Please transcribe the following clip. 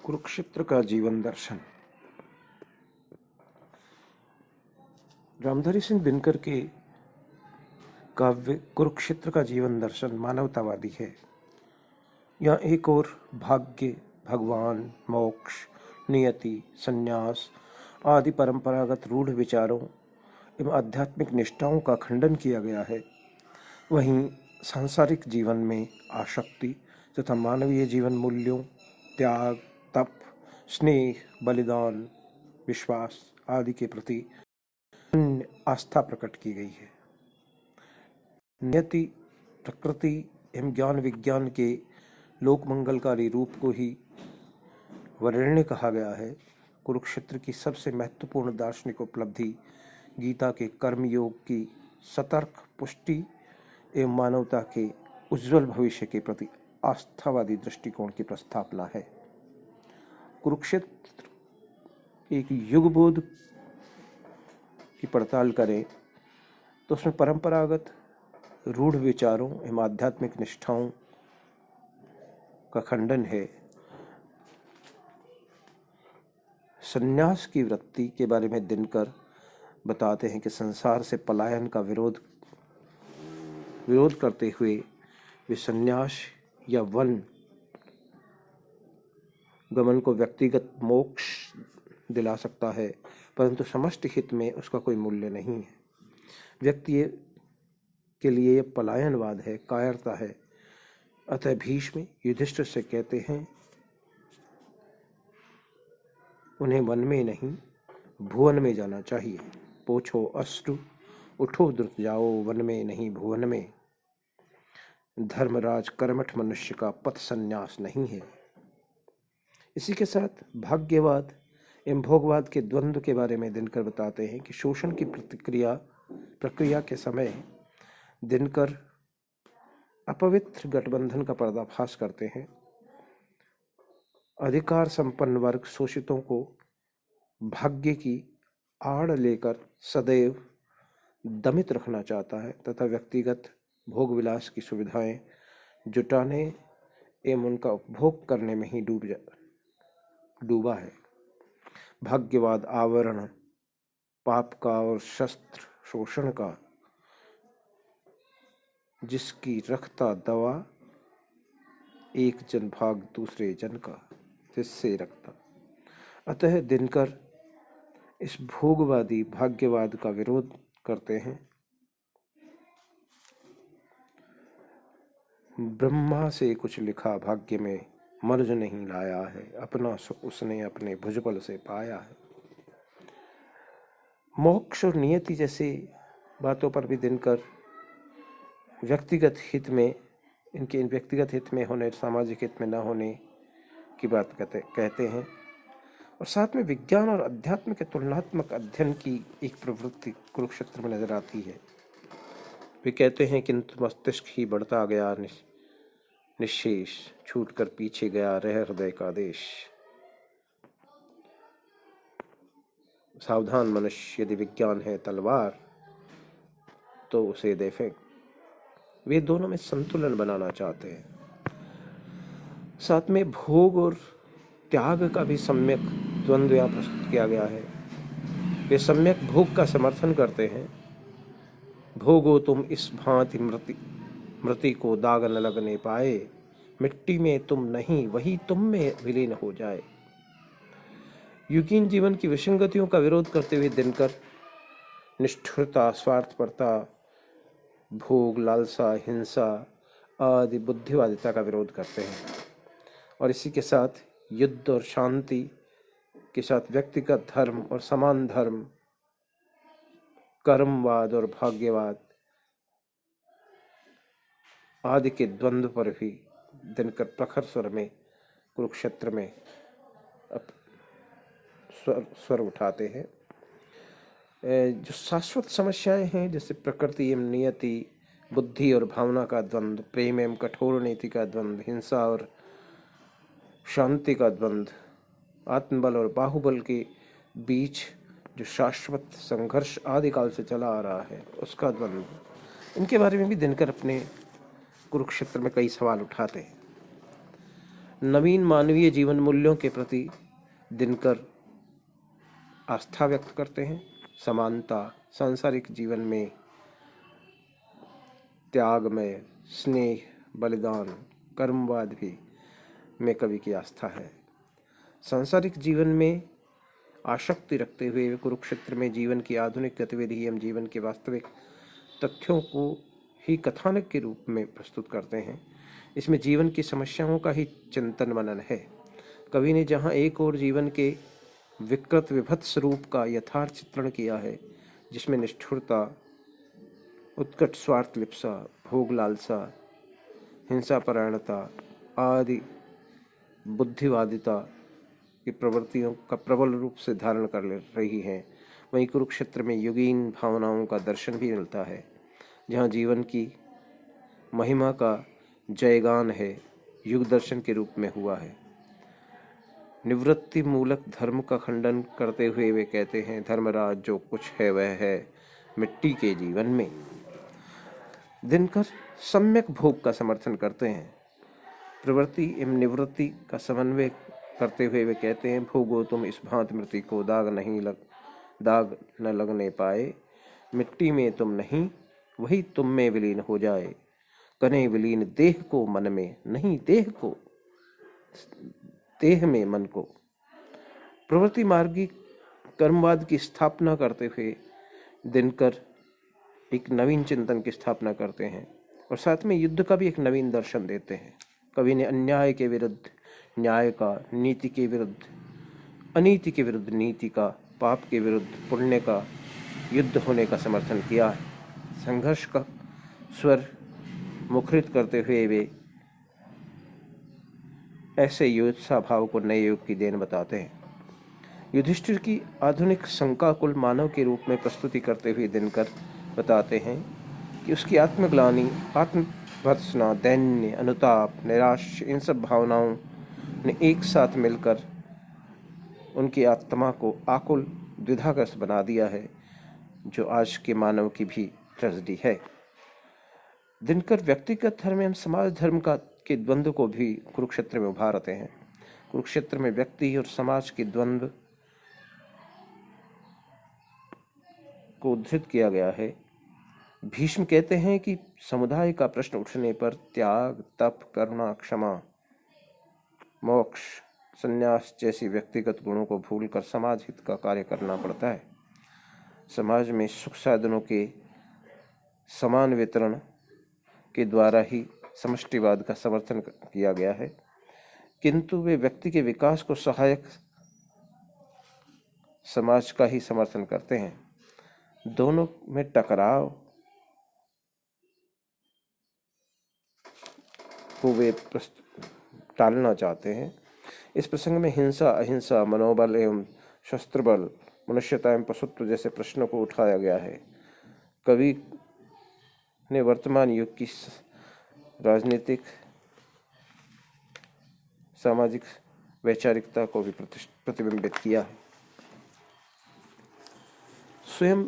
कुरुक्षेत्र का जीवन दर्शन। रामधारी सिंह दिनकर के काव्य कुरुक्षेत्र का जीवन दर्शन मानवतावादी है। यहाँ एक ओर भाग्य, भगवान, मोक्ष, नियति, संन्यास आदि परंपरागत रूढ़ विचारों एवं आध्यात्मिक निष्ठाओं का खंडन किया गया है, वहीं सांसारिक जीवन में आसक्ति तथा मानवीय जीवन मूल्यों, त्याग, तप, स्नेह, बलिदान, विश्वास आदि के प्रति आस्था प्रकट की गई है। नियति, प्रकृति एवं ज्ञान विज्ञान के लोक मंगलकारी रूप को ही वरेण्य कहा गया है। कुरुक्षेत्र की सबसे महत्वपूर्ण दार्शनिक उपलब्धि गीता के कर्मयोग की सतर्क पुष्टि एवं मानवता के उज्जवल भविष्य के प्रति आस्थावादी दृष्टिकोण की प्रस्थापना है। कुरुक्षेत्र एक युगबोध की पड़ताल करें तो उसमें परंपरागत रूढ़ विचारों एवं आध्यात्मिक निष्ठाओं का खंडन है। संन्यास की वृत्ति के बारे में दिनकर बताते हैं कि संसार से पलायन का विरोध करते हुए वे संन्यास या वन गमन को व्यक्तिगत मोक्ष दिला सकता है, परंतु समष्टि हित में उसका कोई मूल्य नहीं है। व्यक्ति के लिए यह पलायनवाद है, कायरता है। अतः भीष्म युधिष्ठिर से कहते हैं, उन्हें वन में नहीं भुवन में जाना चाहिए। पोछो अश्रु, उठो द्रुत जाओ, वन में नहीं भुवन में। धर्मराज कर्मठ मनुष्य का पथ संन्यास नहीं है। इसी के साथ भाग्यवाद एवं भोगवाद के द्वंद्व के बारे में दिनकर बताते हैं कि शोषण की प्रक्रिया के समय दिनकर अपवित्र गठबंधन का पर्दाफाश करते हैं। अधिकार संपन्न वर्ग शोषितों को भाग्य की आड़ लेकर सदैव दमित रखना चाहता है तथा व्यक्तिगत भोग विलास की सुविधाएं जुटाने एवं उनका उपभोग करने में ही डूबा है। भाग्यवाद आवरण पाप का और शस्त्र शोषण का, जिसकी रखता दवा एक जन भाग दूसरे जन का, जिससे रखता। अतः दिनकर इस भोगवादी भाग्यवाद का विरोध करते हैं। ब्रह्मा से कुछ लिखा भाग्य में मर्ज नहीं लाया है, अपना सुख उसने अपने भुजबल से पाया है। मोक्ष और नियति जैसे बातों पर भी दिनकर व्यक्तिगत हित में होने, सामाजिक हित में न होने की बात कहते हैं। और साथ में विज्ञान और अध्यात्म के तुलनात्मक अध्ययन की एक प्रवृत्ति कुरुक्षेत्र में नजर आती है। वे कहते हैं, किंतु मस्तिष्क ही बढ़ता गया निशेष, छूटकर पीछे गया रह हृदय का देश। सावधान मनुष्य, यदि विज्ञान है तलवार तो उसे दे फेंक। वे दोनों में संतुलन बनाना चाहते हैं। साथ में भोग और त्याग का भी सम्यक द्वंद्व यहाँ प्रस्तुत किया गया है। वे सम्यक भोग का समर्थन करते हैं। भोगो तुम इस भांति मृति को दाग न लगने पाए, मिट्टी में तुम नहीं वही तुम में विलीन हो जाए। युगीन जीवन की विसंगतियों का विरोध करते हुए दिनकर निष्ठुरता, स्वार्थपरता, भोग, लालसा, हिंसा आदि बुद्धिवादिता का विरोध करते हैं। और इसी के साथ युद्ध और शांति के साथ व्यक्तिगत धर्म और समान धर्म, कर्मवाद और भाग्यवाद आदि के द्वंद्व पर भी दिनकर प्रखर स्वर में कुरुक्षेत्र में स्वर उठाते हैं। जो शाश्वत समस्याएं हैं, जैसे प्रकृति एवं नियति, बुद्धि और भावना का द्वंद्व, प्रेम एवं कठोर नीति का द्वंद्व, हिंसा और शांति का द्वंद्व, आत्मबल और बाहुबल के बीच जो शाश्वत संघर्ष आदिकाल से चला आ रहा है, उसका द्वंद्व, इनके बारे में भी दिनकर अपने कुरुक्षेत्र में कई सवाल उठाते हैं। नवीन मानवीय जीवन मूल्यों के प्रति दिनकर आस्था व्यक्त करते हैं। समानता, सांसारिक जीवन में त्यागमय, स्नेह, बलिदान, कर्मवाद भी में कवि की आस्था है। सांसारिक जीवन में आसक्ति रखते हुए वे कुरुक्षेत्र में जीवन की आधुनिक गतिविधि एवं जीवन के वास्तविक तथ्यों को ही कथानक के रूप में प्रस्तुत करते हैं। इसमें जीवन की समस्याओं का ही चिंतन मनन है। कवि ने जहाँ एक और जीवन के विकृत विभत्स रूप का यथार्थ चित्रण किया है, जिसमें निष्ठुरता, उत्कट स्वार्थ लिप्सा, भोग लालसा, हिंसा परायणता आदि बुद्धिवादिता की प्रवृत्तियों का प्रबल रूप से धारण कर रही हैं, वहीं कुरुक्षेत्र में युगीन भावनाओं का दर्शन भी मिलता है, जहाँ जीवन की महिमा का जयगान है, युग दर्शन के रूप में हुआ है। निवृत्ति मूलक धर्म का खंडन करते हुए वे कहते हैं, धर्मराज जो कुछ है वह है मिट्टी के जीवन में। दिनकर सम्यक भोग का समर्थन करते हैं। प्रवृत्ति एवं निवृत्ति का समन्वय करते हुए वे कहते हैं, भोगो तुम इस भांति मृत्यु को, दाग न लगने पाए, मिट्टी में तुम नहीं वही तुम में विलीन हो जाए, कने विलीन देह को मन में, नहीं देह में मन को। प्रवृत्ति मार्गी कर्मवाद की स्थापना करते हुए दिनकर एक नवीन चिंतन की स्थापना करते हैं और साथ में युद्ध का भी एक नवीन दर्शन देते हैं। कवि ने अन्याय के विरुद्ध न्याय का, नीति के विरुद्ध अनीति के विरुद्ध नीति का, पाप के विरुद्ध पुण्य का युद्ध होने का समर्थन किया है। संघर्ष का स्वर मुखरित करते हुए वे ऐसे योत्साह भाव को नए युग की देन बताते हैं। युधिष्ठिर की आधुनिक शंकाकुल मानव के रूप में प्रस्तुति करते हुए दिनकर बताते हैं कि उसकी आत्मग्लानि, आत्मभर्त्सना, दैन्य, अनुताप, निराश, इन सब भावनाओं ने एक साथ मिलकर उनकी आत्मा को आकुल द्विधाग्रस्त बना दिया है, जो आज के मानव की भी ट्रेजेडी है। दिनकर व्यक्तिगत धर्म एवं समाज धर्म के द्वंद्व को भी कुरुक्षेत्र में उभारते हैं। कुरुक्षेत्र में व्यक्ति और समाज के द्वंद्व को उद्धृत किया गया है। भीष्म कहते हैं कि समुदाय का प्रश्न उठने पर त्याग, तप, करुणा, क्षमा, मोक्ष, संन्यास जैसी व्यक्तिगत गुणों को भूलकर समाज हित का कार्य करना पड़ता है। समाज में सुख साधनों के समान वितरण के द्वारा ही समष्टिवाद का समर्थन किया गया है, किंतु वे व्यक्ति के विकास को सहायक समाज का ही समर्थन करते हैं। दोनों में टकराव को वे टालना चाहते हैं। इस प्रसंग में हिंसा, अहिंसा, मनोबल एवं शस्त्र बल, मनुष्यता एवं पशुत्व जैसे प्रश्नों को उठाया गया है। कवि ने वर्तमान युग की राजनीतिक, सामाजिक वैचारिकता को भी प्रतिबिंबित किया है। स्वयं